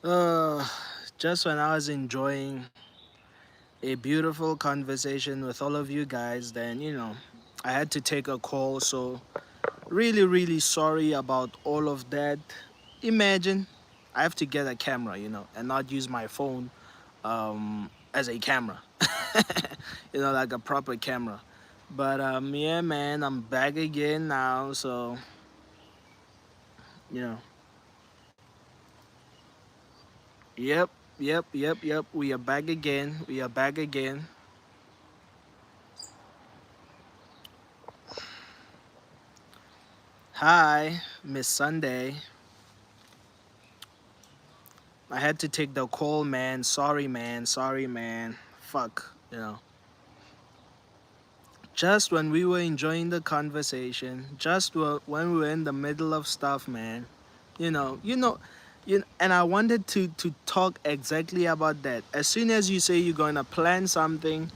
Uh, just when I was enjoying a beautiful conversation with all of you guys, then, I had to take a call. So, really, really sorry about all of that. Imagine I have to get a camera, and not use my phone as a camera, like a proper camera. But, yeah, man, I'm back again now. So, you know, yep, yep. We are back again. We are back again. Hi, Miss Sunday. I had to take the call, man. Sorry, man. Sorry, man. Fuck, Just when we were enjoying the conversation, when we were in the middle of stuff, man. You know, you know, and I wanted to talk exactly about that. As soon as you say you're gonna plan something,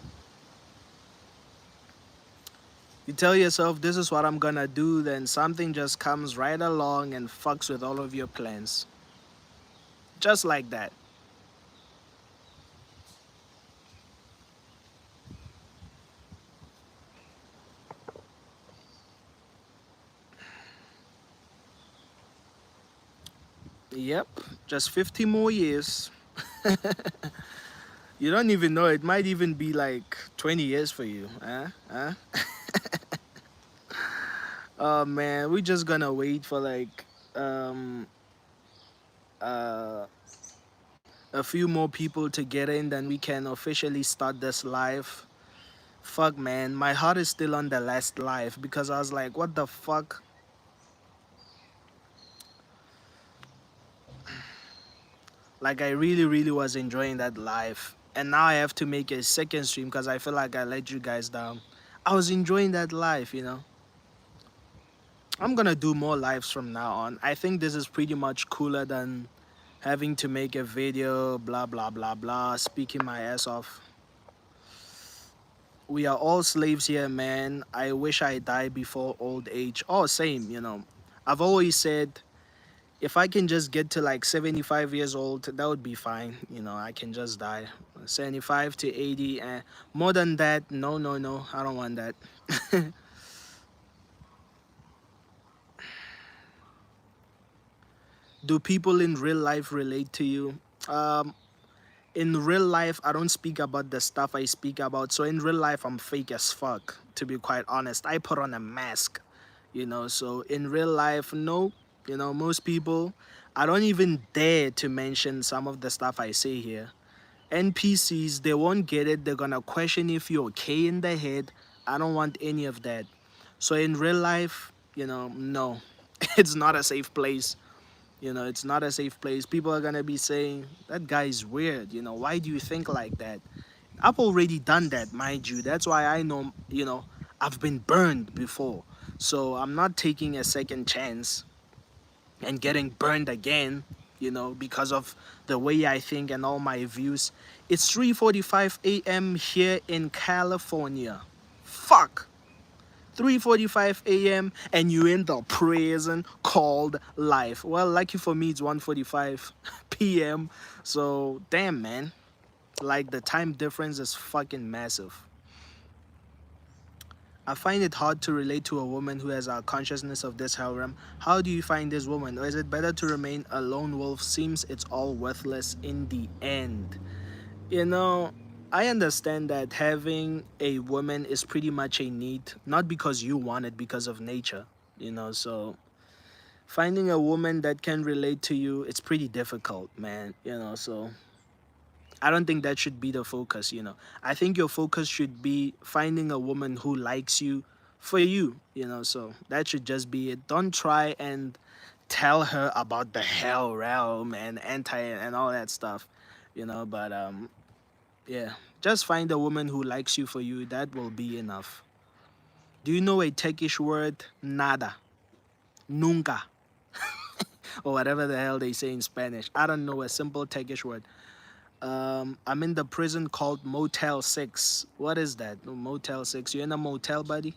you tell yourself this is what I'm gonna do, then something just comes right along and fucks with all of your plans. Just like that. Yep, just 50 more years. You don't even know. It might even be like 20 years for you. Huh? Huh? Oh man, we're just gonna wait for like um uh a few more people to get in, then we can officially start this live. Fuck man, my heart is still on the last live because I was like, what the fuck? Like I really, really was enjoying that live. And now I have to make a second stream because I feel like I let you guys down. I was enjoying that live. I'm gonna do more lives from now on. I think this is pretty much cooler than having to make a video, blah blah blah blah, speaking my ass off. We are all slaves here, man. I wish I died before old age. Oh, same. I've always said if I can just get to like 75 years old, that would be fine. I can just die. 75 to 80. More than that, no, no, no. I don't want that. Do people in real life relate to you? Um, in real life, I don't speak about the stuff I speak about. So in real life, I'm fake as fuck, to be quite honest. I put on a mask. So in real life, no. Most people, I don't even dare to mention some of the stuff I say here. NPCs, they won't get it. They're gonna question if you're okay in the head. I don't want any of that. So in real life, no. It's not a safe place. It's not a safe place. People are gonna be saying, that guy is weird. Why do you think like that? I've already done that, mind you. That's why I know, I've been burned before. So I'm not taking a second chance and getting burned again, because of the way I think and all my views. It's 3:45 a.m. here in California. Fuck. 3:45 a.m. and you in the prison called life. Well, lucky for me, it's 1:45 p.m. So damn, man, like the time difference is fucking massive. I find it hard to relate to a woman who has a consciousness of this harem. How do you find this woman? Or is it better to remain a lone wolf? Seems it's all worthless in the end. You know, I understand that having a woman is pretty much a need, not because you want it, because of nature. So finding a woman that can relate to you, it's pretty difficult, man. So I don't think that should be the focus. I think your focus should be finding a woman who likes you for you. So that should just be it. Don't try and tell her about the hell realm and anti and all that stuff. But yeah, just find a woman who likes you for you. That will be enough. Do you know a Turkish word? Nada, nunca, or whatever the hell they say in Spanish. I don't know a simple Turkish word. I'm in the prison called Motel 6. What is that? Motel 6. You're in a motel, buddy?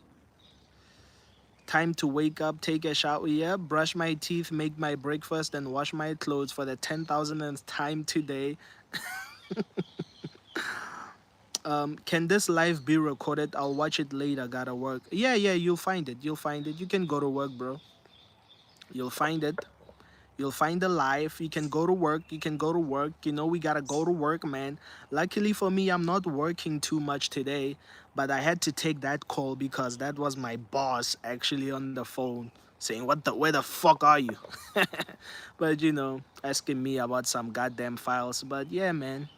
Time to wake up, take a shower, yeah, brush my teeth, make my breakfast, and wash my clothes for the 10,000th time today. Can this live be recorded? I'll watch it later. Gotta work. Yeah, yeah, you'll find it. You'll find it. You can go to work, bro. You'll find it. You'll find the life. You can go to work. You can go to work. You know, we gotta go to work, man. Luckily for me, I'm not working too much today, but I had to take that call because that was my boss actually on the phone saying, where the fuck are you? But you know, asking me about some goddamn files. But yeah, man,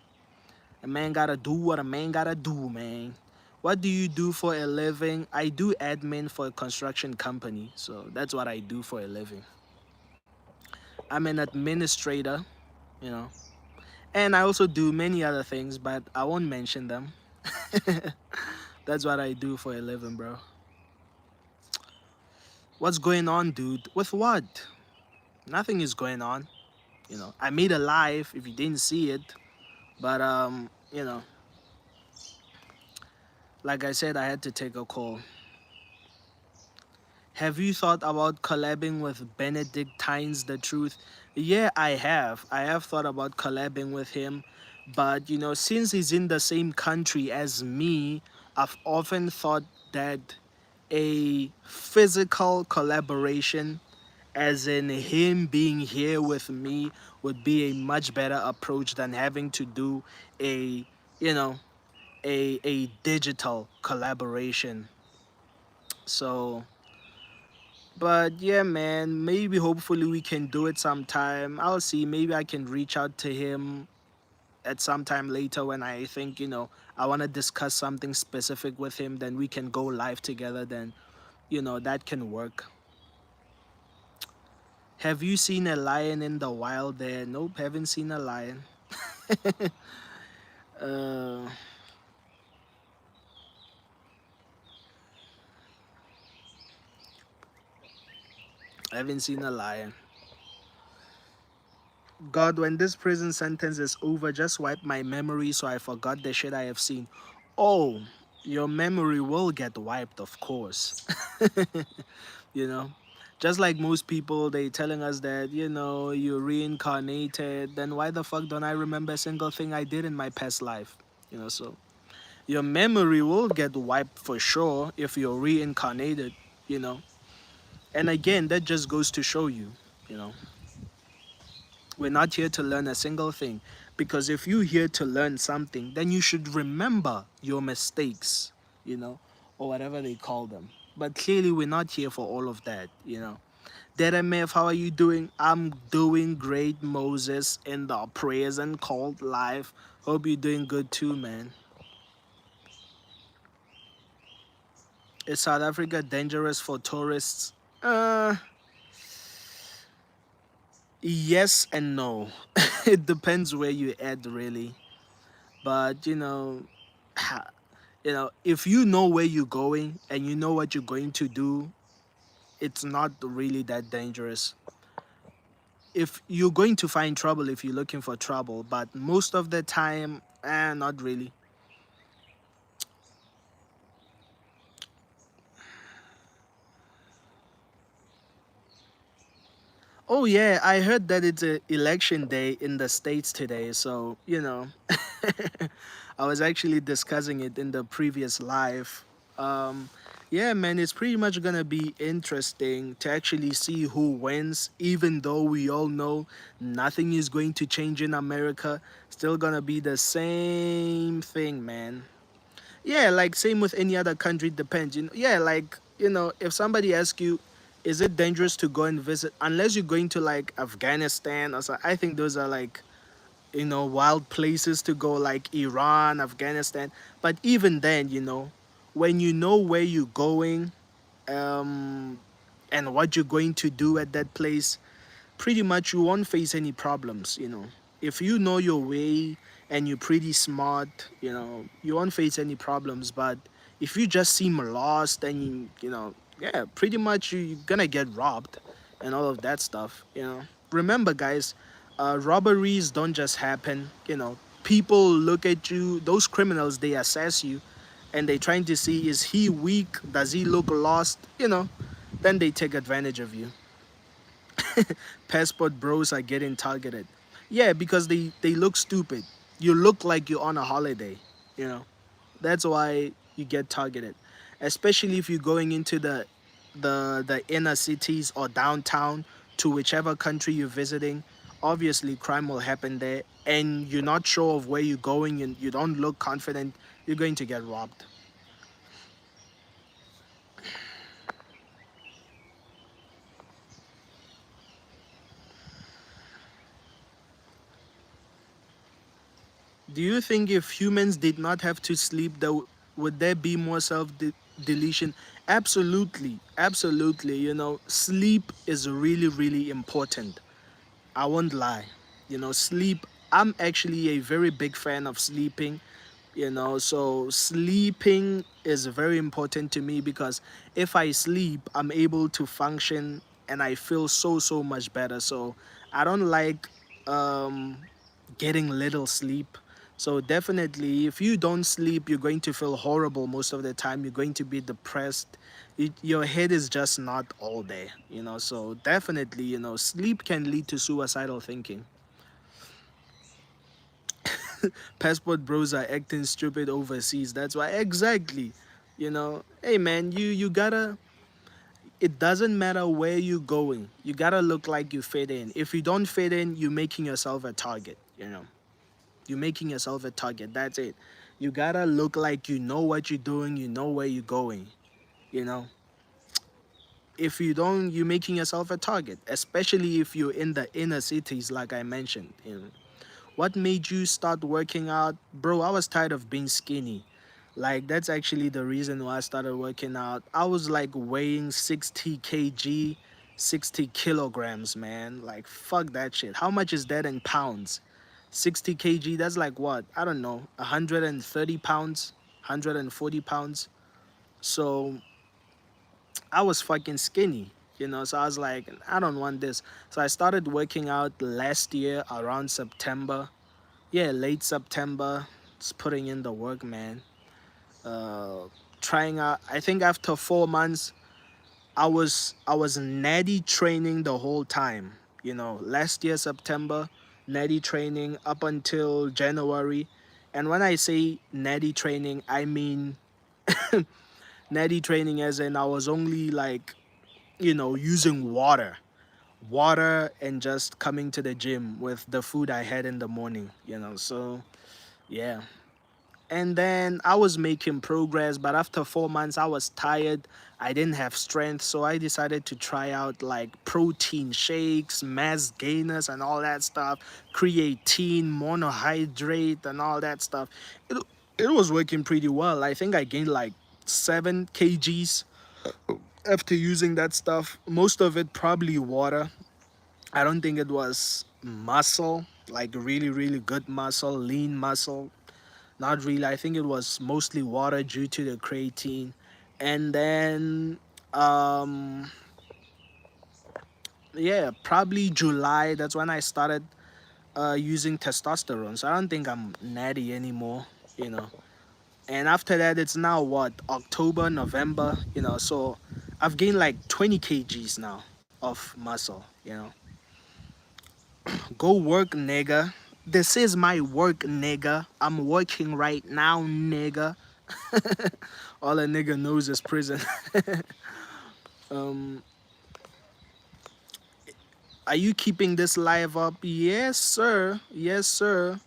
a man gotta do what a man gotta do, man. What do you do for a living? I do admin for a construction company, so that's what I do for a living. I'm an administrator, you know, and I also do many other things, but I won't mention them. That's what I do for a living, bro. What's going on, dude? With what? Nothing is going on. You know, I made a live if you didn't see it, but you know, like I said, I had to take a call. Have you thought about collabing with Benedictines the Truth? Yeah, I have. I have thought about collabing with him, but you know, since he's in the same country as me, I've often thought that a physical collaboration, as in him being here with me, would be a much better approach than having to do a, you know, a digital collaboration. So but yeah, man, maybe hopefully we can do it sometime. I'll see. Maybe I can reach out to him at some time later when I think, you know, I want to discuss something specific with him. Then we can go live together. Then, you know, that can work. Have you seen a lion in the wild there? Nope, haven't seen a lion. uh, I haven't seen a lion. God, when this prison sentence is over, just wipe my memory so I forgot the shit I have seen. Oh, your memory will get wiped, of course. You know, just like most people, they telling us that, you know, you're reincarnated. Then why the fuck don't I remember a single thing I did in my past life? You know, so your memory will get wiped for sure if you're reincarnated, you know. And again, that just goes to show you, you know, we're not here to learn a single thing. Because if you're here to learn something, then you should remember your mistakes, you know, or whatever they call them. But clearly, we're not here for all of that, you know. Deremef, how are you doing? I'm doing great, Moses, in the prayers and called live. Hope you're doing good too, man. Is South Africa dangerous for tourists? Yes and no. It depends where you're at, really. But you know, if you know where you're going and you know what you're going to do, it's not really that dangerous. If you're going to find trouble if you're looking for trouble, but most of the time, not really. Oh yeah, I heard that it's a election day in the States today, so you know, I was actually discussing it in the previous live. Um, yeah, man, it's pretty much gonna be interesting to actually see who wins, even though we all know nothing is going to change in America. Still gonna be the same thing, man. Yeah, like same with any other country, depends. You know, yeah, like you know, if somebody asks you, is it dangerous to go and visit? Unless you're going to like Afghanistan or so, I think those are like you know wild places to go, like Iran, Afghanistan. But even then, you know, when you know where you're going, um, and what you're going to do at that place, pretty much you won't face any problems, you know. If you know your way and you're pretty smart, you know, you won't face any problems. But if you just seem lost and you know, yeah, pretty much you're gonna get robbed and all of that stuff, you know. Remember, guys, robberies don't just happen, you know. People look at you, those criminals, they assess you and they trying to see, is he weak? Does he look lost? You know, then they take advantage of you. Passport bros are getting targeted. Yeah, because they look stupid. You look like you're on a holiday, you know. That's why you get targeted. Especially if you're going into the inner cities or downtown to whichever country you're visiting. Obviously crime will happen there and you're not sure of where you're going and you don't look confident, you're going to get robbed. Do you think if humans did not have to sleep, would there be more deletion? Absolutely, absolutely. You know, sleep is really, really important. I won't lie. You know, sleep. I'm actually a very big fan of sleeping. You know, so sleeping is very important to me because if I sleep, I'm able to function and I feel so much better. So I don't like um getting little sleep. So definitely, if you don't sleep, you're going to feel horrible most of the time. You're going to be depressed. Your head is just not all there, you know. So definitely, you know, sleep can lead to suicidal thinking. Passport bros are acting stupid overseas. That's why exactly, you know. Hey man, you gotta. It doesn't matter where you're going. You gotta look like you fit in. If you don't fit in, you're making yourself a target. You know. You're making yourself a target. That's it. You gotta look like you know what you're doing, you know where you're going. You know, if you don't, you're making yourself a target, especially if you're in the inner cities, like I mentioned. You know, what made you start working out, bro? I was tired of being skinny. Like that's actually the reason why I started working out. I was like weighing 60 kg, 60 kilograms, man. Like fuck that shit. How much is that in pounds? 60 kg, that's like what? I don't know, 130 pounds, 140 pounds. So I was fucking skinny, you know. So I was like, I don't want this. So I started working out last year around September. Yeah, late September. Just putting in the work, man. Uh, Trying out. I think after 4 months, I was natty training the whole time. You know, last year September, natty training up until January. And when I say natty training, I mean natty training as in I was only like, you know, using water and just coming to the gym with the food I had in the morning, you know. So, yeah. And then I was making progress, but after 4 months, I was tired. I didn't have strength, so I decided to try out like protein shakes, mass gainers, and all that stuff, creatine, monohydrate, and all that stuff. It, it was working pretty well. I think I gained like 7 kgs after using that stuff. Most of it probably water. I don't think it was muscle, like really, really good muscle, lean muscle. Not really. I think it was mostly water due to the creatine. And then, um, yeah, probably July. That's when I started using testosterone. So I don't think I'm natty anymore, you know. And after that, it's now what, October, November, you know. So I've gained like 20 kgs now of muscle, you know. Go work, nigga. This is my work, nigga. I'm working right now, nigga. All a nigga knows is prison. um, are you keeping this live up? Yes, sir. Yes, sir.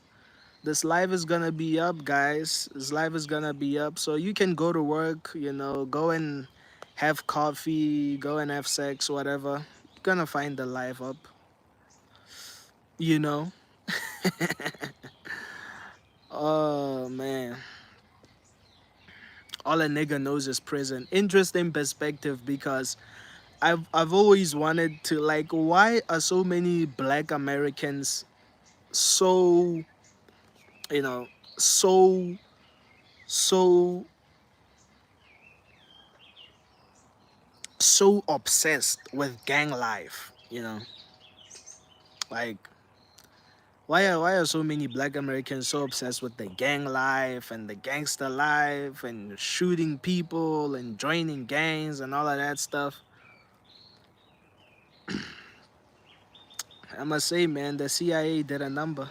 This live is gonna be up, guys. This live is gonna be up. So you can go to work, you know, go and have coffee, go and have sex, whatever. You're gonna find the live up, you know. Oh man. All a nigga knows is prison. Interesting perspective because I've always wanted to, like, why are so many black Americans so, you know, so so so obsessed with gang life, you know? Like why are so many black Americans so obsessed with the gang life and the gangster life and shooting people and joining gangs and all of that stuff? I must say, man, the CIA did a number.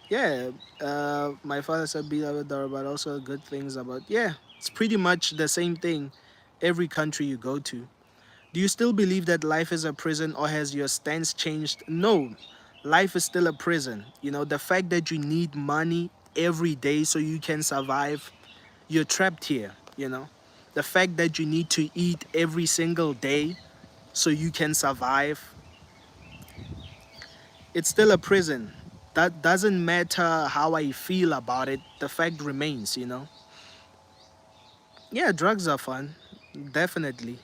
Yeah, my father said beloved daughter, but also good things about. Yeah, it's pretty much the same thing every country you go to. Do you still believe that life is a prison or has your stance changed? No, life is still a prison. You know, the fact that you need money every day so you can survive, you're trapped here, you know. The fact that you need to eat every single day so you can survive, it's still a prison. That doesn't matter how I feel about it, the fact remains, you know. Yeah, drugs are fun, definitely.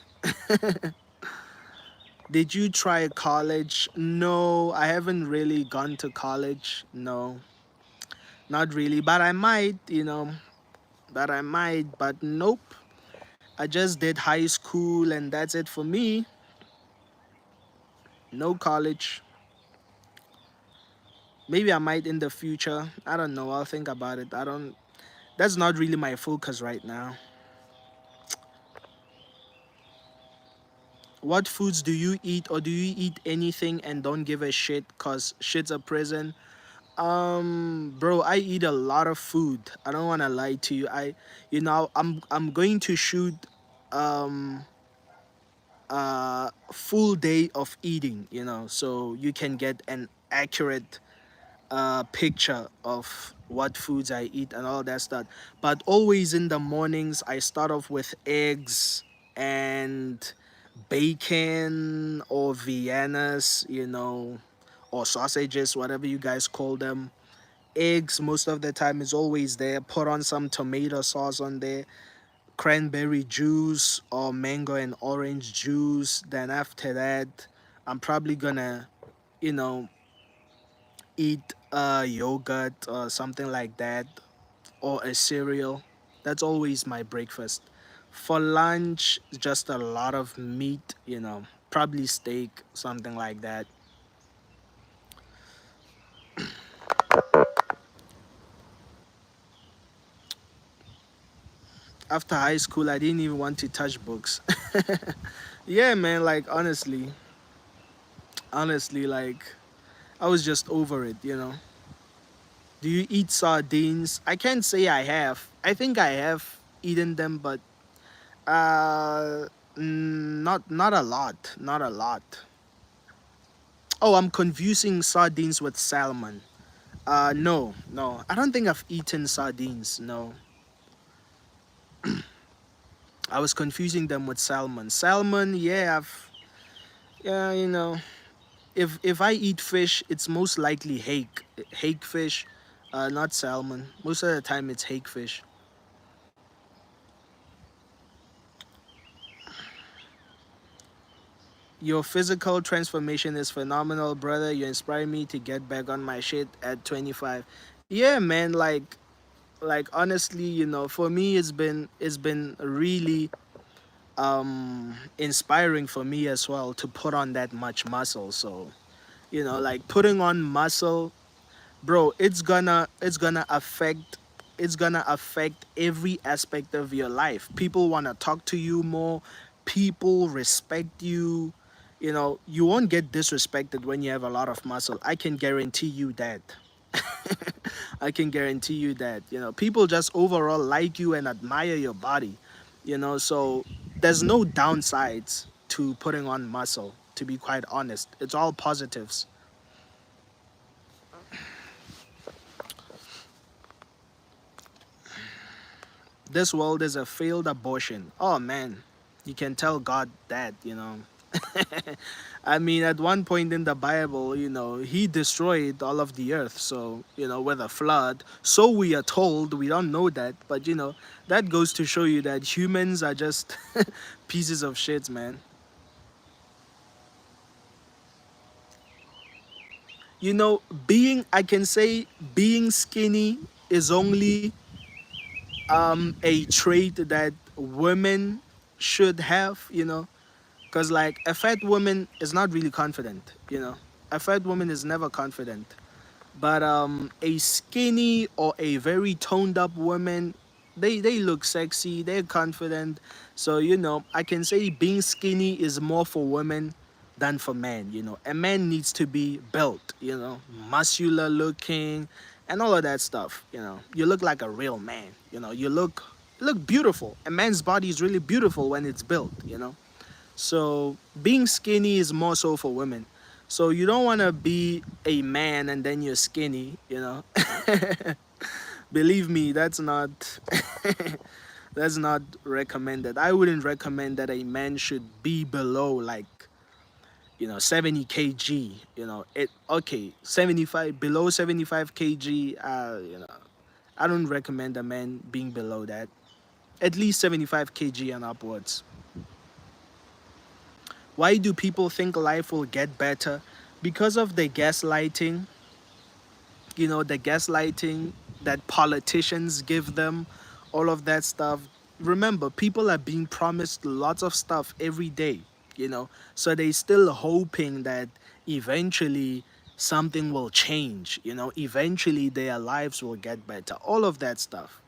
Did you try college? No, I haven't really gone to college. No, not really. But I might, you know, but I might, but nope. I just did high school and that's it for me. No college. Maybe I might in the future. I don't know. I'll think about it. I don't, that's not really my focus right now. What foods do you eat, or do you eat anything and don't give a shit cause shit's a prison? Bro, I eat a lot of food. I don't want to lie to you. You know, I'm going to shoot um full day of eating, you know, so you can get an accurate picture of what foods I eat and all that stuff. But always in the mornings, I start off with eggs and bacon or Viennas, you know, or sausages, whatever you guys call them. Eggs, most of the time, is always there. Put on some tomato sauce on there, cranberry juice or mango and orange juice. Then after that, I'm probably gonna, you know, eat yogurt or something like that, or a cereal. That's always my breakfast. For lunch, just a lot of meat, you know, probably steak, something like that. After high school, I didn't even want to touch books. Yeah, man, like honestly, like I was just over it, you know. Do you eat sardines? I can't say I have. I think I have eaten them, but not a lot, not a lot. Oh, I'm confusing sardines with salmon. No, no. I don't think I've eaten sardines. No, I was confusing them with salmon. Salmon, yeah, yeah, you know. If I eat fish, it's most likely hake fish, not salmon. Most of the time, it's hake fish. Your physical transformation is phenomenal, brother. You inspire me to get back on my shit at 25. Yeah, man. Like honestly, you know, for me, it's been really inspiring for me as well to put on that much muscle. So you know, like putting on muscle, bro, it's gonna affect every aspect of your life. People want to talk to you more. People respect you. You know, you won't get disrespected when you have a lot of muscle. I can guarantee you that. I can guarantee you that. You know, people just overall like you and admire your body. You know, so there's no downsides to putting on muscle, to be quite honest. It's all positives. This world is a failed abortion. Oh man, you can tell God that, you know. I mean, at one point in the Bible, you know, he destroyed all of the earth. So, you know, with a flood. So we are told, we don't know that. But, you know, that goes to show you that humans are just pieces of shit, man. You know, I can say being skinny is only a trait that women should have, you know. Because, like, a fat woman is not really confident, you know. A fat woman is never confident. But a skinny or a very toned up woman, they look sexy, they're confident. So I can say being skinny is more for women than for men. A man needs to be built, muscular looking and all of that stuff. You look like a real man. You look beautiful. A man's body is really beautiful when it's built. So being skinny is more so for women. So you don't want to be a man and then you're skinny. Believe me, that's not that's not recommended. I wouldn't recommend that a man should be below, like, 70 kg. It okay, 75, below 75 kg. I don't recommend a man being below that. At least 75 kg and upwards. Why do people think life will get better? Because of the gaslighting, the gaslighting that politicians give them, all of that stuff. Remember, people are being promised lots of stuff every day. So they still hoping that eventually something will change. Eventually their lives will get better. All of that stuff.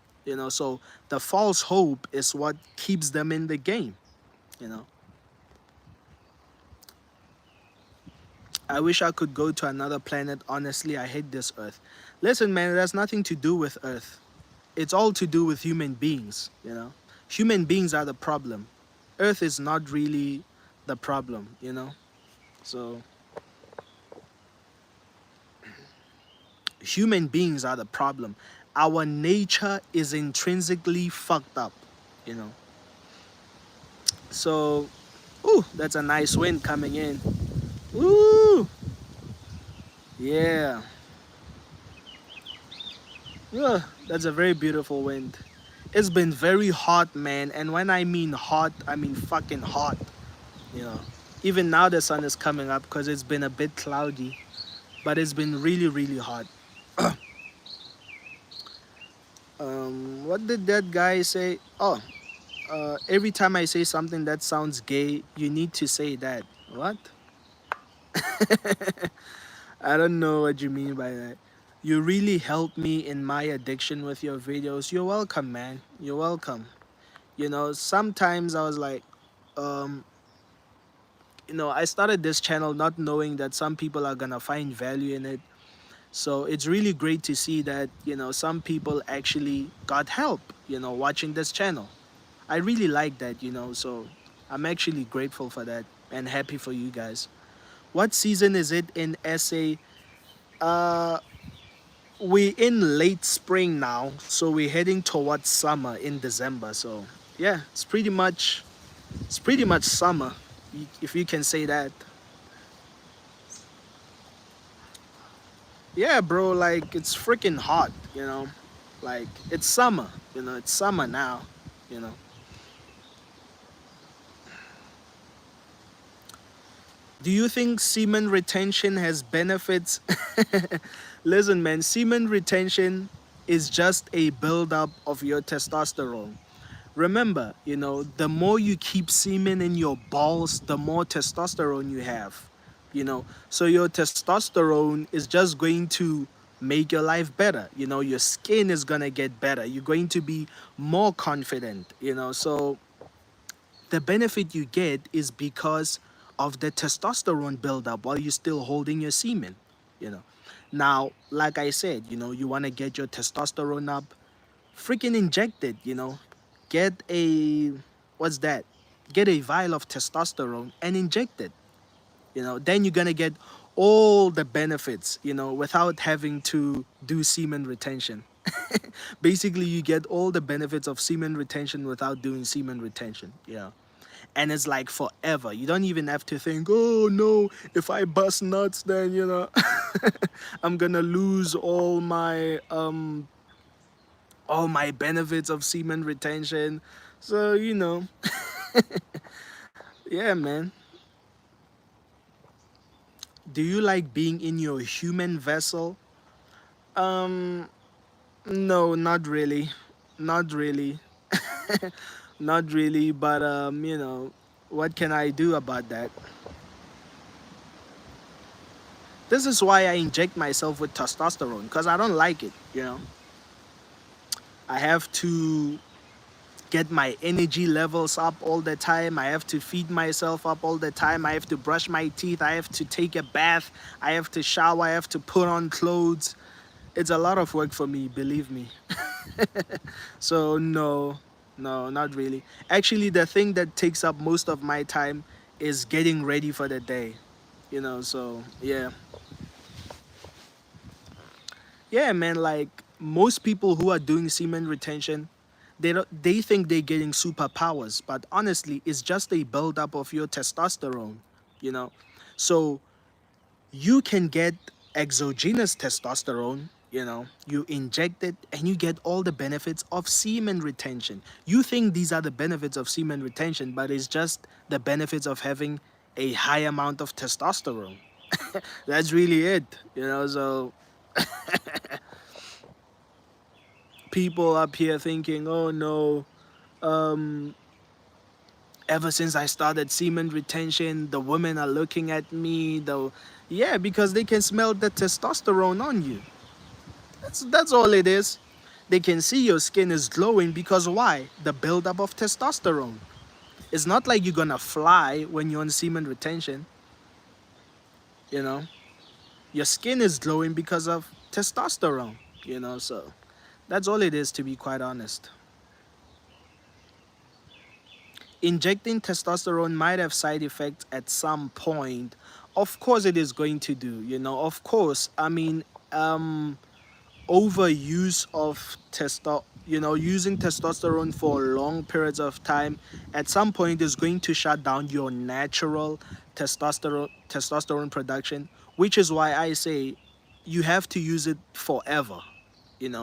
So the false hope is what keeps them in the game. You know. I wish I could go to another planet. Honestly, I hate this Earth. Listen, man, it has nothing to do with Earth. It's all to do with human beings. Human beings are the problem. Earth is not really the problem. So human beings are the problem. Our nature is intrinsically fucked up. So, ooh, that's a nice wind coming in. Ooh, yeah. Yeah, that's a very beautiful wind. It's been very hot, man. And when I mean hot, I mean fucking hot. You know, Even now the sun is coming up because it's been a bit cloudy, but it's been really, really hot. What did that guy say? Oh, every time I say something that sounds gay, you need to say that. What? I don't know what you mean by that. You really helped me in my addiction with your videos. You're welcome, man. You're welcome. Sometimes I was like, um, I started this channel not knowing that some people are gonna find value in it. So it's really great to see that, some people actually got help, watching this channel. I really like that. So I'm actually grateful for that and happy for you guys. What season is it in SA? Uh, we in late spring now, so we're heading towards summer in December. So yeah, it's pretty much summer, if you can say that. Yeah, bro, like it's freaking hot. Like it's summer. It's summer now, you know. Do you think semen retention has benefits? Listen, man, semen retention is just a buildup of your testosterone. Remember, the more you keep semen in your balls, the more testosterone you have. So your testosterone is just going to make your life better. Your skin is gonna get better. You're going to be more confident. So the benefit you get is because of the testosterone buildup while you're still holding your semen. You know. Now, like I said, you want to get your testosterone up, freaking inject it. Get a, what's that? Get a vial of testosterone and inject it. Then you're gonna get all the benefits, without having to do semen retention. Basically, you get all the benefits of semen retention without doing semen retention. Yeah. And it's like forever. You don't even have to think, oh no, if I bust nuts, then I'm gonna lose all my benefits of semen retention. So yeah, man. Do you like being in your human vessel? Um, no, not really, not really, not really. But what can I do about that? This is why I inject myself with testosterone because I don't like it. I have to get my energy levels up all the time. I have to feed myself up all the time. I have to brush my teeth. I have to take a bath. I have to shower. I have to put on clothes. It's a lot of work for me, believe me. So no, no, not really. Actually, the thing that takes up most of my time is getting ready for the day. So yeah. Yeah, man, like most people who are doing semen retention, they think they're getting superpowers, but honestly, it's just a buildup of your testosterone, you know. So you can get exogenous testosterone, you inject it and you get all the benefits of semen retention. You think these are the benefits of semen retention, but it's just the benefits of having a high amount of testosterone. That's really it. So people up here thinking, oh no, um, ever since I started semen retention, the women are looking at me, though. Yeah, because they can smell the testosterone on you. That's all it is. They can see your skin is glowing because why? The buildup of testosterone. It's not like you're gonna fly when you're on semen retention, you know. Your skin is glowing because of testosterone. So that's all it is, to be quite honest. Injecting testosterone might have side effects at some point. Of course it is going to do. Of course. I mean, overuse of using testosterone for long periods of time at some point is going to shut down your natural testosterone production, which is why I say you have to use it forever,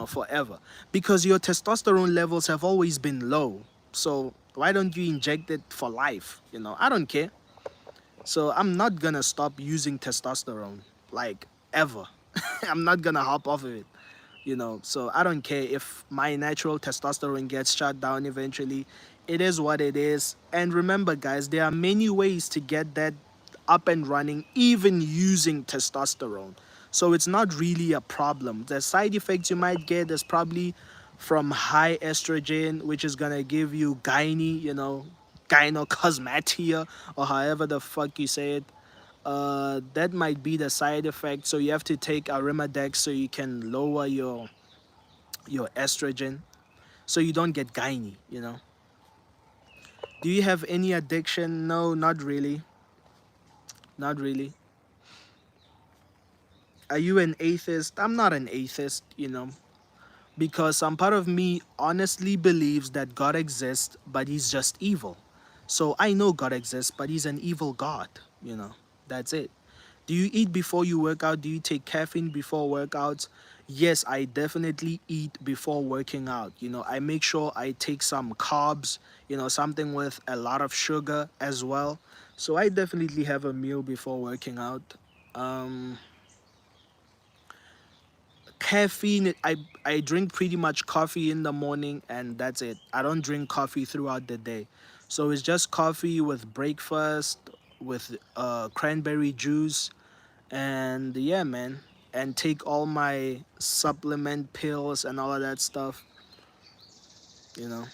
forever, because your testosterone levels have always been low. So why don't you inject it for life? I don't care. So I'm not gonna stop using testosterone, like, ever. I'm not gonna hop off of it. So I don't care if my natural testosterone gets shut down eventually. It is what it is. And remember, guys, there are many ways to get that up and running, even using testosterone. So it's not really a problem. The side effects you might get is probably from high estrogen, which is gonna give you gynocosmatia, or however the fuck you say it. That might be the side effect. So you have to take Arimidex so you can lower your estrogen, so you don't get gynae. Do you have any addiction? No, not really. Not really. Are you an atheist? I'm not an atheist, because some part of me honestly believes that God exists, but he's just evil. So I know God exists, but he's an evil God. That's it. Do you eat before you work out? Do you take caffeine before workouts? Yes, I definitely eat before working out. I make sure I take some carbs, something with a lot of sugar as well. So I definitely have a meal before working out. Um, Caffeine, I drink pretty much coffee in the morning, and that's it. I don't drink coffee throughout the day. So it's just coffee with breakfast, with cranberry juice, and yeah, man, and take all my supplement pills and all of that stuff. you know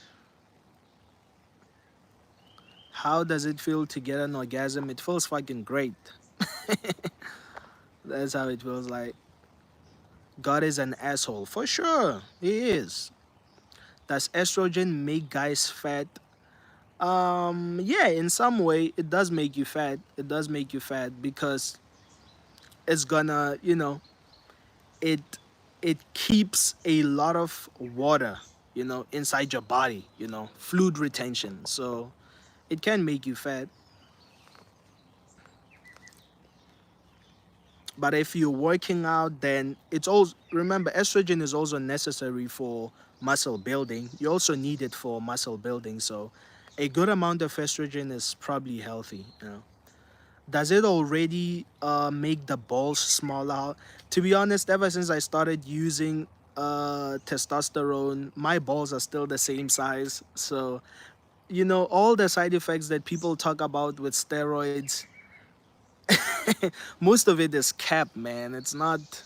how does it feel to get an orgasm? It feels fucking great. That's how it feels. Like, God is an asshole for sure. He is. Does estrogen make guys fat? Yeah, in some way it does make you fat. It does make you fat because it's gonna, it it keeps a lot of water, inside your body, fluid retention. So it can make you fat. But if you're working out, then it's also, remember, estrogen is also necessary for muscle building. You also need it for muscle building. So a good amount of estrogen is probably healthy. Does it already make the balls smaller? To be honest, ever since I started using testosterone, my balls are still the same size. So, all the side effects that people talk about with steroids, most of it is cap, man. It's not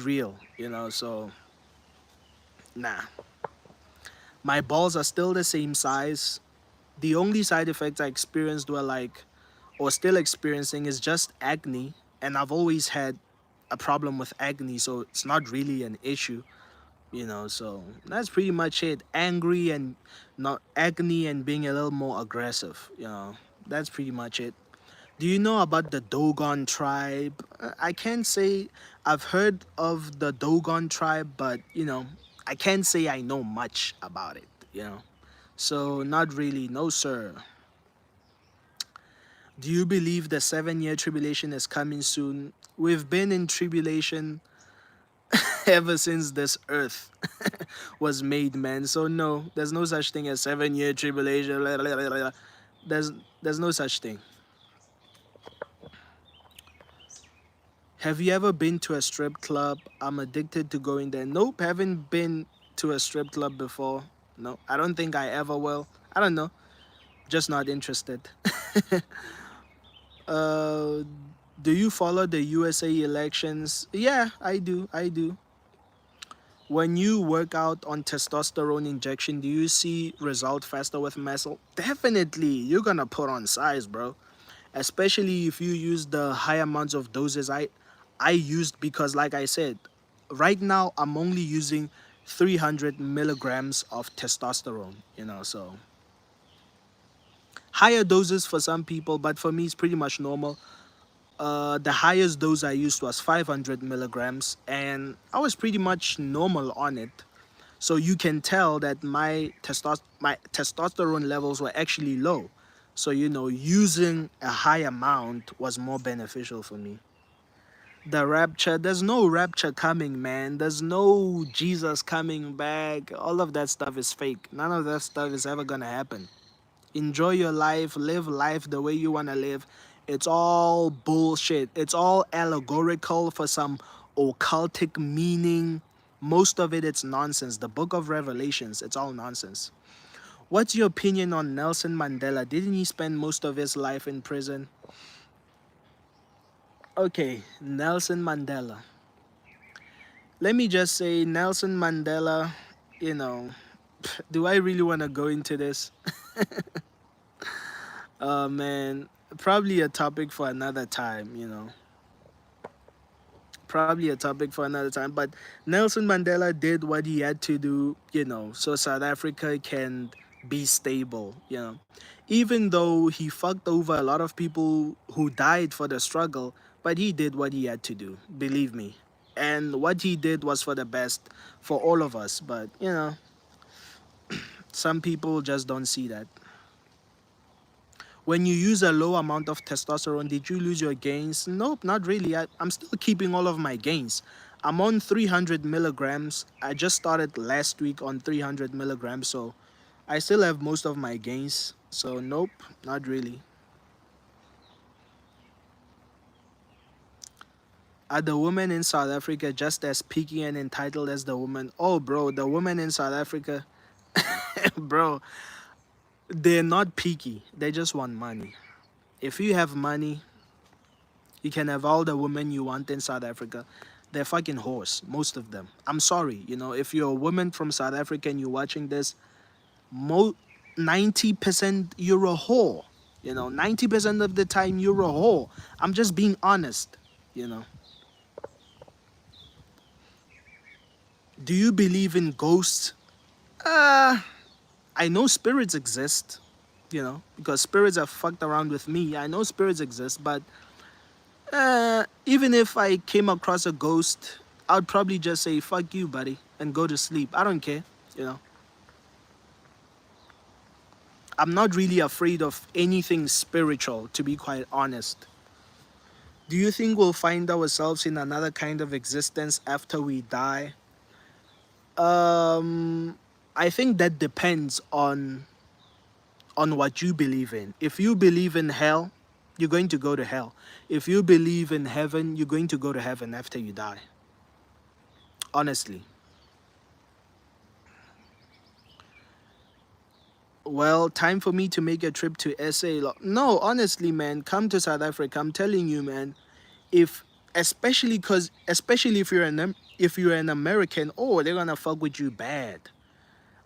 real. So Nah, my balls are still the same size. The only side effects I experienced were like, or still experiencing, is just acne. And I've always had a problem with acne, so it's not really an issue, So that's pretty much it. Angry and not acne and being a little more aggressive. That's pretty much it. Do you know about the Dogon tribe? I can't say I've heard of the Dogon tribe, but I can't say I know much about it. So not really, no sir. Do you believe the 7-year tribulation is coming soon? We've been in tribulation ever since this earth was made, man. So no, there's no such thing as 7-year tribulation. There's there's no such thing. Have you ever been to a strip club? I'm addicted to going there. Nope, haven't been to a strip club before. No, I don't think I ever will. I don't know. Just not interested. uh, do you follow the USA elections? Yeah, I do. I do. When you work out on testosterone injection, do you see result faster with muscle? Definitely. You're gonna put on size, bro. Especially if you use the high amounts of doses I used, because like I said, right now I'm only using 300 milligrams of testosterone, so higher doses for some people, but for me it's pretty much normal. The highest dose I used was 500 milligrams, and I was pretty much normal on it. So you can tell that my testosterone levels were actually low. So using a high amount was more beneficial for me. The rapture, there's no rapture coming, man. There's no Jesus coming back. All of that stuff is fake. None of that stuff is ever gonna happen. Enjoy your life, live life the way you want to live. It's all bullshit. It's all allegorical for some occultic meaning. Most of it's nonsense. The book of Revelations, it's all nonsense. What's your opinion on Nelson Mandela? Didn't he spend most of his life in prison? Okay, Nelson Mandela. Let me just say, Nelson Mandela, you know, do I really want to go into this? Man, probably a topic for another time. Probably a topic for another time. But Nelson Mandela did what he had to do, so South Africa can be stable. Even though he fucked over a lot of people who died for the struggle, but he did what he had to do, believe me. And what he did was for the best for all of us. But, some people just don't see that. When you use a low amount of testosterone, did you lose your gains? Nope, not really. I'm still keeping all of my gains. I'm on 300 milligrams. I just started last week on 300 milligrams, so I still have most of my gains. So nope, not really. Are the women in South Africa just as picky and entitled as the women? Oh, bro, the women in South Africa, bro, they're not picky. They just want money. If you have money, you can have all the women you want in South Africa. They're fucking whores, most of them. I'm sorry, if you're a woman from South Africa and you're watching this, 90% you're a whore. 90% of the time you're a whore. I'm just being honest. Do you believe in ghosts? I know spirits exist, because spirits have fucked around with me. I know spirits exist, but even if I came across a ghost, I'd probably just say, fuck you, buddy, and go to sleep. I don't care. I'm not really afraid of anything spiritual, to be quite honest. Do you think we'll find ourselves in another kind of existence after we die? I think that depends on what you believe in. If you believe in hell, you're going to go to hell. If you believe in heaven, you're going to go to heaven after you die. Honestly. Well, time for me to make a trip to SA. No, honestly, man, come to South Africa. I'm telling you, man, if especially if you're an American, oh, they're gonna fuck with you bad.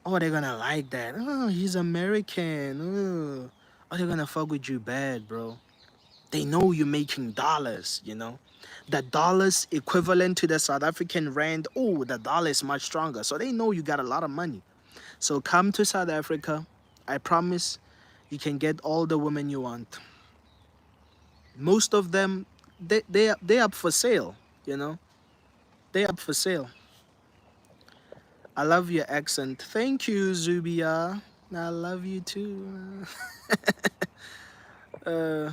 Oh, they're gonna like that. Oh, he's American. Oh, they're gonna fuck with you bad, bro. They know you're making dollars, you know. The dollars equivalent to the South African rand. Oh, the dollar is much stronger. So they know you got a lot of money. So come to South Africa. I promise you can get all the women you want. Most of them, they up for sale, you know. They up for sale. I love your accent. Thank you, Zubia. I love you too. Uh,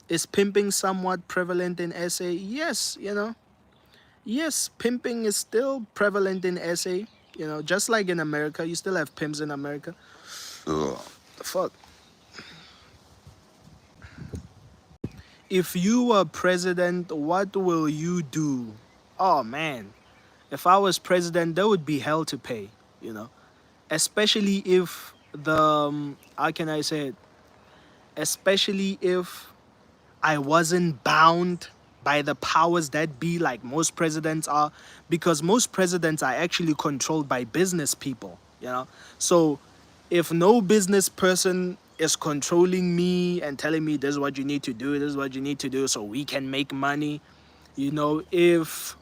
is pimping somewhat prevalent in SA? Yes, you know. Yes, pimping is still prevalent in SA. You know, just like in America, you still have pimps in America. Ugh. The fuck. If you were president, what will you do? Oh man, if I was president, there would be hell to pay. You know, especially if how can I say it? Especially if I wasn't bound by the powers that be like most presidents are, because most presidents are actually controlled by business people, you know. So if no business person is controlling me and telling me this is what you need to do, this is what you need to do so we can make money, you know, if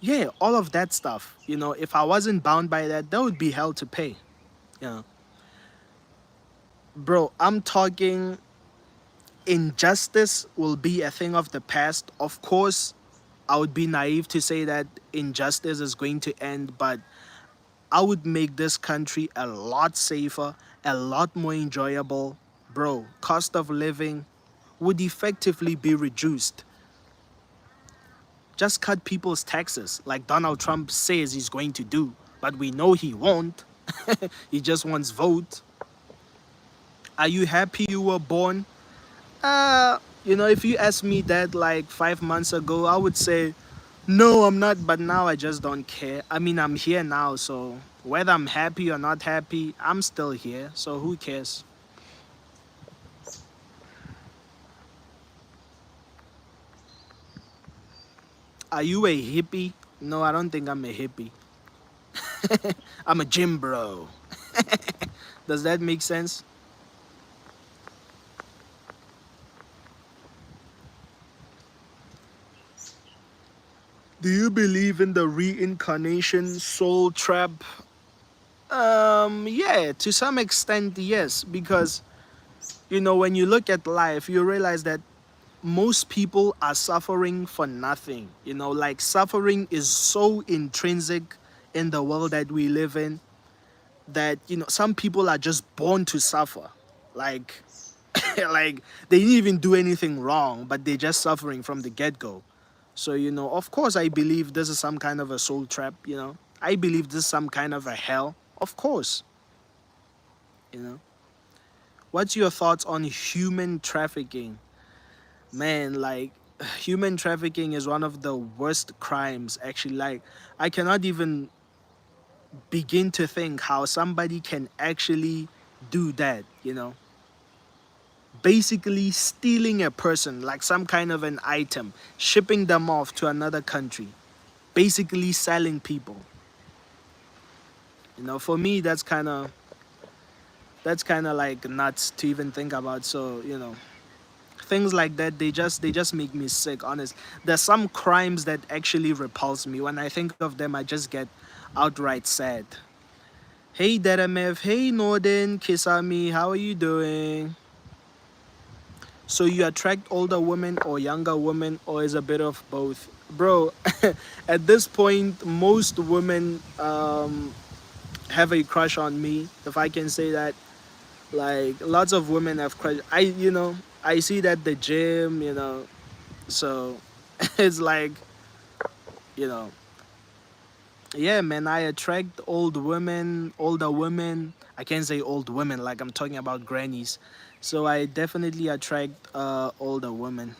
yeah, all of that stuff, you know, if I wasn't bound by that, that would be hell to pay, you know. Bro, I'm talking injustice will be a thing of the past. Of course, I would be naive to say that injustice is going to end, but I would make this country a lot safer, a lot more enjoyable. Bro, cost of living would effectively be reduced. Just cut people's taxes like Donald Trump says he's going to do, but we know he won't. He just wants vote. Are you happy you were born? You know, if you asked me that like 5 months ago, I would say, no, I'm not. But now I just don't care. I mean, I'm here now, so whether I'm happy or not happy, I'm still here. So who cares? Are you a hippie? No, I don't think I'm a hippie. I'm a gym bro. Does that make sense? Do you believe in the reincarnation soul trap? Yeah, to some extent, yes, because you know, when you look at life, you realize that most people are suffering for nothing. You know, like suffering is so intrinsic in the world that we live in that, you know, some people are just born to suffer. Like, like they didn't even do anything wrong, but they're just suffering from the get go. So, you know, of course, I believe this is some kind of a soul trap, you know. I believe this is some kind of a hell. Of course, you know. What's your thoughts on human trafficking? Man, like human trafficking is one of the worst crimes actually. Like I cannot even begin to think how somebody can actually do that, you know. Basically stealing a person like some kind of an item, shipping them off to another country, basically selling people. You know, for me that's kind of like nuts to even think about. So, you know, things like that, they just make me sick, honest. There's some crimes that actually repulse me. When I think of them, I just get outright sad. Hey Deremev, hey Norden Kisami, how are you doing? So you attract older women or younger women, or is a bit of both? Bro, at this point most women have a crush on me, if I can say that. Like lots of women have crush. I see that the gym, you know. So it's like, you know, yeah, man, I attract old women, older women. I can't say old women like I'm talking about grannies. So I definitely attract older women.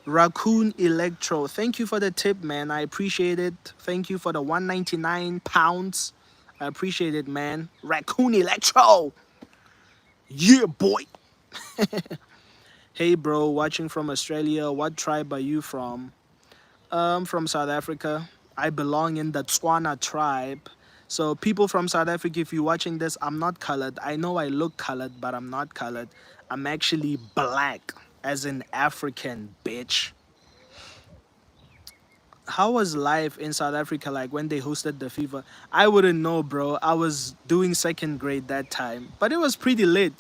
Raccoon Electro, thank you for the tip, man. I appreciate it. Thank you for the 199 pounds. I appreciate it, man. Raccoon Electro, yeah, boy. Hey bro, watching from Australia. What tribe are you from? From South Africa. I belong in the Tswana tribe. So people from South Africa, if you're watching this, I'm not colored. I know I look colored, but I'm not colored. I'm actually black, as in African, bitch. How was life in South Africa like when they hosted the FIFA? I wouldn't know, bro. I was doing second grade that time, but it was pretty lit.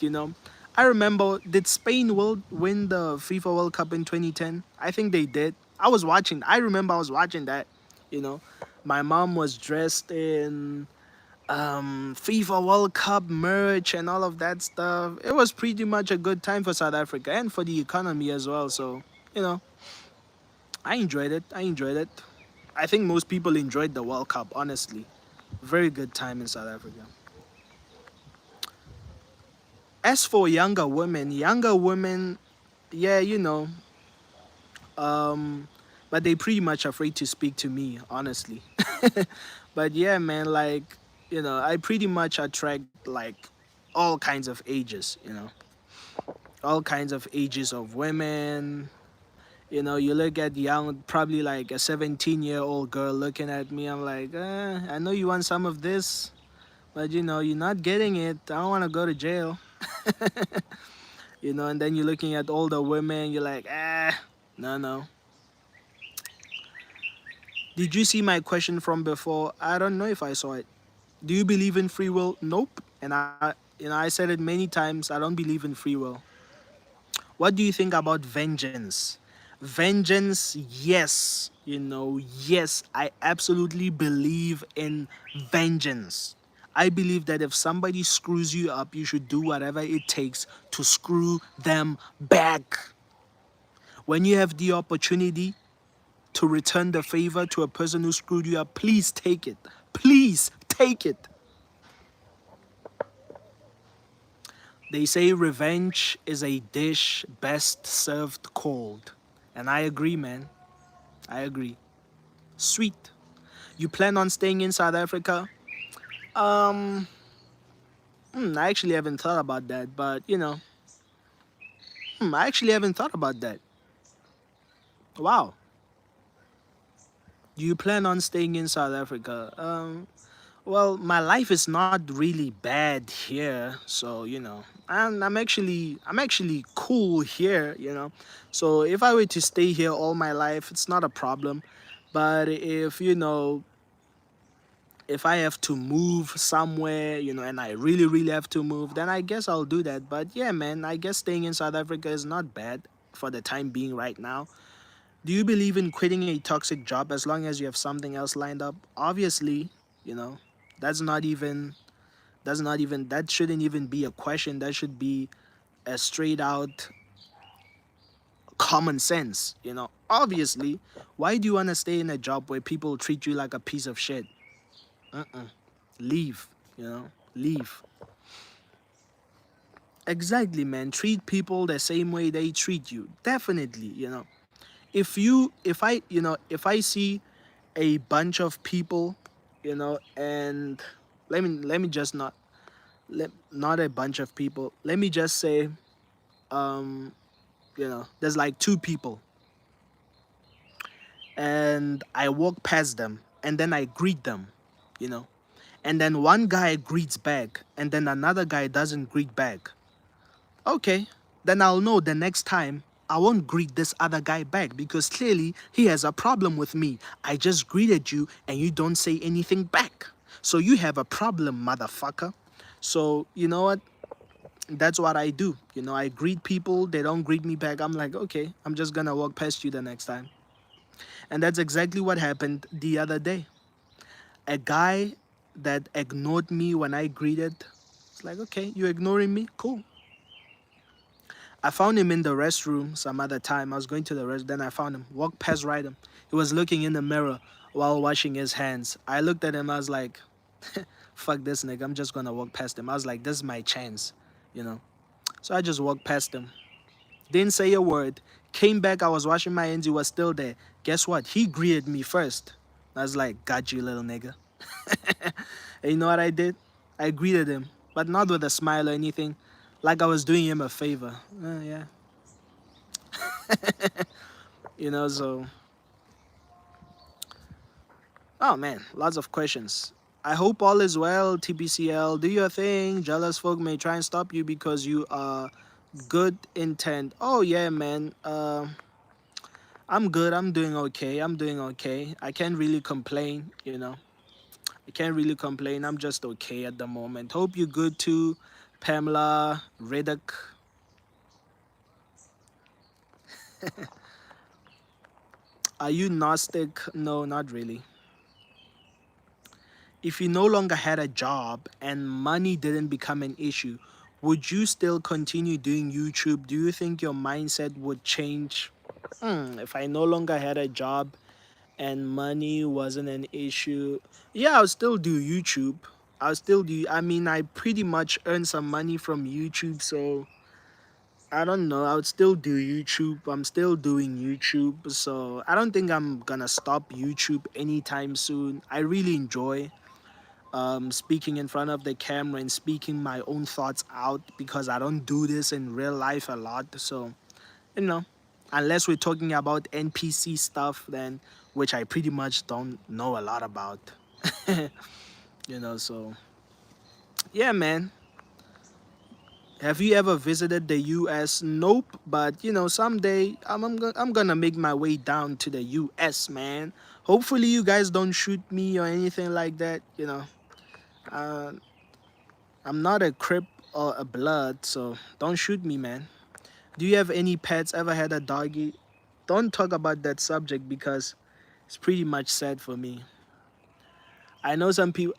I remember, did Spain will win the FIFA World Cup in 2010? I think they did. I was watching. I remember I was watching that. You know, my mom was dressed in FIFA World Cup merch and all of that stuff. It was pretty much a good time for South Africa and for the economy as well. So you know, I enjoyed it. I enjoyed it. I think most people enjoyed the World Cup, honestly. Very good time in South Africa. As for younger women, yeah, but they pretty much afraid to speak to me, honestly. But yeah, man, like, I pretty much attract like all kinds of ages. All kinds of ages of women. You look at young, probably like a 17-year-old girl looking at me. I'm like, I know you want some of this, but you're not getting it. I don't want to go to jail. And then you're looking at older women. You're like, no, no. Did you see my question from before? I don't know if I saw it. Do you believe in free will? Nope. And I said it many times. I don't believe in free will. What do you think about vengeance? Vengeance, yes. Yes, I absolutely believe in vengeance. I believe that if somebody screws you up, you should do whatever it takes to screw them back. When you have the opportunity to return the favor to a person who screwed you up, please take it. Please take it. They say revenge is a dish best served cold. And I agree, man. I agree. Sweet. You plan on staying in South Africa? Um, I actually haven't thought about that, but I actually haven't thought about that. Wow. Do you plan on staying in South Africa? Well, my life is not really bad here, so and I'm actually cool here. So if I were to stay here all my life, it's not a problem. But if I have to move somewhere, and I really, really have to move, then I guess I'll do that. But yeah, man, I guess staying in South Africa is not bad for the time being right now. Do you believe in quitting a toxic job as long as you have something else lined up? Obviously, you know, that's not even, that shouldn't even be a question. That should be a straight out common sense. Obviously, why do you want to stay in a job where people treat you like a piece of shit? Leave, leave. Exactly, man. Treat people the same way they treat you. Definitely. If I see a bunch of people, and let me just not a bunch of people. Let me just say, there's like two people, and I walk past them, and then I greet them, you know, and then one guy greets back, and then another guy doesn't greet back. Okay, then I'll know the next time I won't greet this other guy back because clearly he has a problem with me. I just greeted you and you don't say anything back. So you have a problem, motherfucker. So, you know what? That's what I do. I greet people, they don't greet me back. I'm like, okay, I'm just gonna walk past you the next time. And that's exactly what happened the other day. A guy that ignored me when I greeted, it's like, okay, you ignoring me? Cool. I found him in the restroom some other time. I was going to the rest. Then I found him. Walked past right him. He was looking in the mirror while washing his hands. I looked at him. I was like, fuck this nigga. I'm just going to walk past him. I was like, this is my chance. So I just walked past him. Didn't say a word. Came back. I was washing my hands. He was still there. Guess what? He greeted me first. I was like, got you, little nigga. And you know what I did? I greeted him, but not with a smile or anything. Like I was doing him a favor. Yeah. So oh man, lots of questions. I hope all is well, TPCL. Do your thing. Jealous folk may try and stop you because you are good intent. Oh yeah, man. I'm good. I'm doing okay. I'm doing okay. I can't really complain. I can't really complain. I'm just okay at the moment. Hope you're good too, Pamela, Riddick. Are you Gnostic? No, not really. If you no longer had a job and money didn't become an issue, would you still continue doing YouTube? Do you think your mindset would change? If I no longer had a job and money wasn't an issue, yeah, I'll still do YouTube. I mean, I pretty much earn some money from YouTube, so I don't know. I would still do YouTube. I'm still doing YouTube, so I don't think I'm gonna stop YouTube anytime soon. I really enjoy speaking in front of the camera and speaking my own thoughts out because I don't do this in real life a lot. So, you know, unless we're talking about NPC stuff, then which I pretty much don't know a lot about. So yeah, man. Have you ever visited the US? Nope, but someday I'm gonna make my way down to the US, man. Hopefully, you guys don't shoot me or anything like that. Uh, I'm not a Crip or a Blood, so don't shoot me, man. Do you have any pets? Ever had a doggy? Don't talk about that subject because it's pretty much sad for me. I know some people,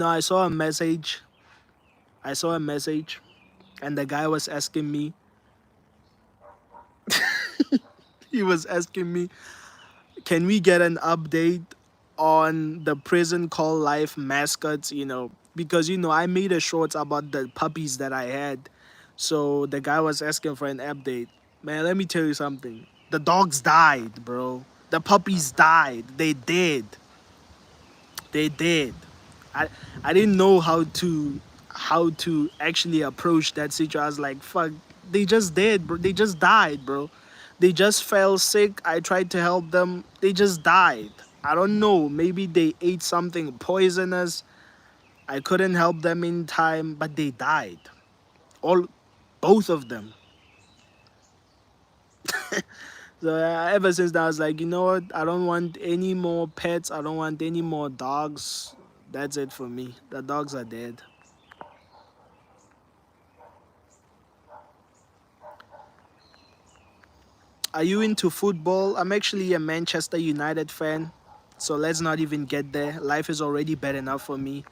I saw a message. I saw a message, and the guy was asking me, he was asking me, can we get an update on the prison call life mascots? Because I made a short about the puppies that I had. So the guy was asking for an update. Man, let me tell you something. The dogs died, bro. The puppies died. They did. They did. I I didn't know how to actually approach that situation. I was like, fuck, they just did, bro. They just died, bro. They just fell sick. I tried to help them. They just died. I don't know. Maybe they ate something poisonous. I couldn't help them in time, but they died. All both of them. So ever since that, I was like, you know what? I don't want any more pets. I don't want any more dogs. That's it for me. The dogs are dead. Are you into football? I'm actually a Manchester United fan. So let's not even get there. Life is already bad enough for me.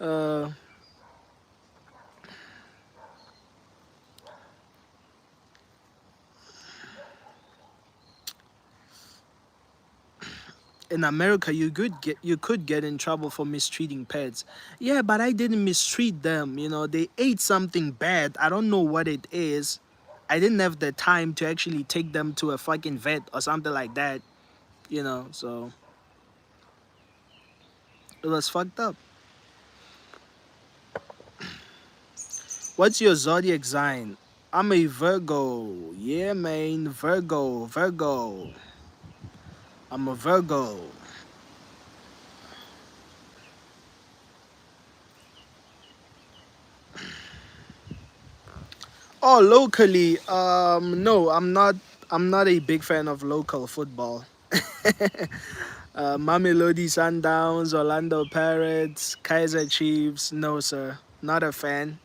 uh, in America, you could get in trouble for mistreating pets. Yeah, but I didn't mistreat them. They ate something bad. I don't know what it is. I didn't have the time to actually take them to a fucking vet or something like that. So it was fucked up. What's your zodiac sign? I'm a Virgo. Yeah, man, Virgo, Virgo. I'm a Virgo. Oh, locally, no, I'm not. I'm not a big fan of local football. Mamelodi Sundowns, Orlando Pirates, Kaiser Chiefs. No, sir, not a fan.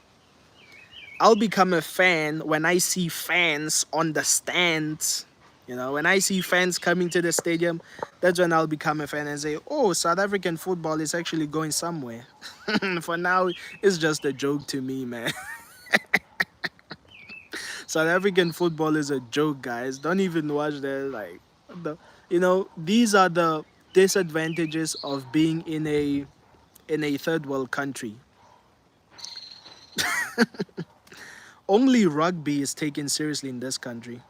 I'll become a fan when I see fans on the stands. When I see fans coming to the stadium, that's when I'll become a fan and say, "Oh, South African football is actually going somewhere." For now, it's just a joke to me, man. South African football is a joke, guys. Don't even watch that. Like, these are the disadvantages of being in a third world country. Only rugby is taken seriously in this country.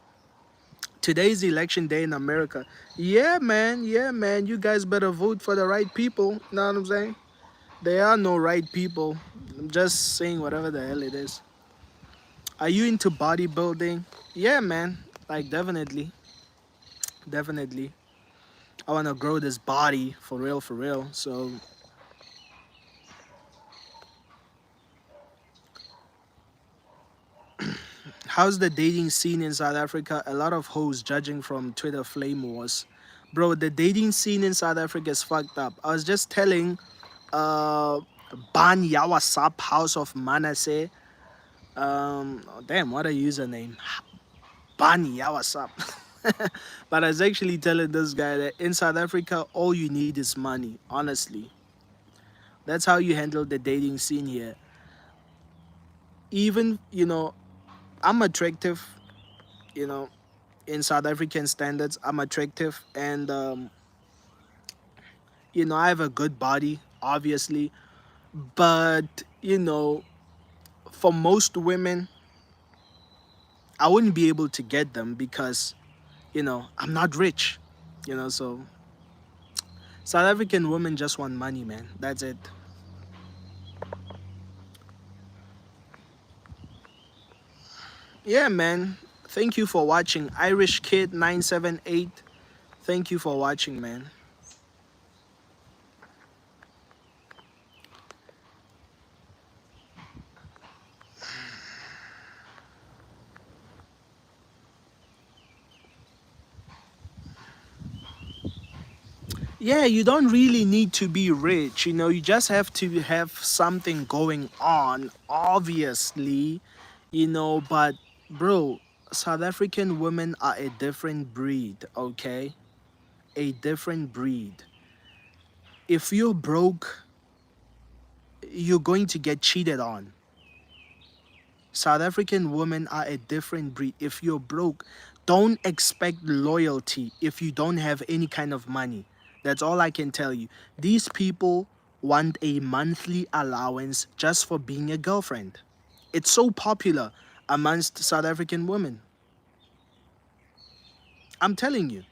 Today's election day in America. Yeah, man. Yeah, man. You guys better vote for the right people. Know what I'm saying? There are no right people. I'm just saying whatever the hell it is. Are you into bodybuilding? Yeah, man. Like definitely, definitely. I want to grow this body for real, for real. So, how's the dating scene in South Africa? A lot of hoes judging from Twitter flame wars. Bro, the dating scene in South Africa is fucked up. I was just telling uh Ban Yawasap House of Manasseh. Oh, damn, what a username. Ban Yawasap. But I was actually telling this guy that in South Africa all you need is money, honestly. That's how you handle the dating scene here. Even, I'm attractive, you know, in South African standards, I'm attractive, and I have a good body, obviously. But for most women, I wouldn't be able to get them because I'm not rich. So South African women just want money, man. That's it. Yeah, man. Thank you for watching. Irish Kid 978. Thank you for watching, man. Yeah, you don't really need to be rich. You just have to have something going on, obviously. But bro, South African women are a different breed, okay? A different breed. If you're broke, you're going to get cheated on. South African women are a different breed. If you're broke, don't expect loyalty if you don't have any kind of money. That's all I can tell you. These people want a monthly allowance just for being a girlfriend. It's so popular amongst South African women. I'm telling you.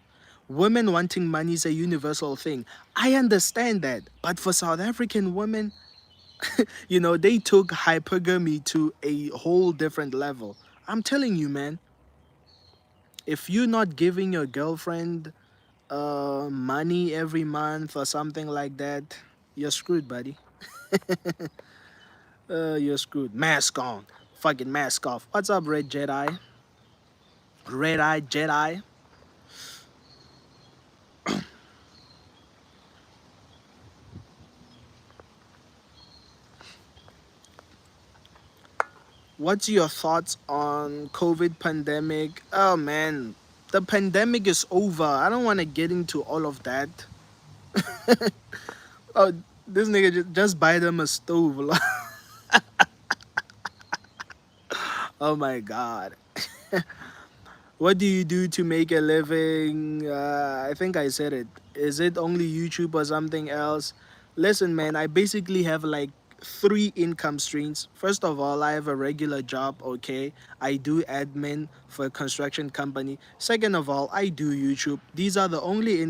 Women wanting money is a universal thing. I understand that. But for South African women, they took hypergamy to a whole different level. I'm telling you, man, if you're not giving your girlfriend money every month or something like that, you're screwed, buddy. You're screwed. Mask on. Fucking mask off. What's up, Red Jedi? Red Eye Jedi? What's your thoughts on COVID pandemic? Oh man, the pandemic is over. I don't want to get into all of that. Oh, this nigga just buy them a stove. Oh my god. What do you do to make a living? I think I said it. Is it only YouTube or something else? Listen, man, I basically have like three income streams. First of all, I have a regular job, okay? I do admin for a construction company. Second of all, I do YouTube. These are the only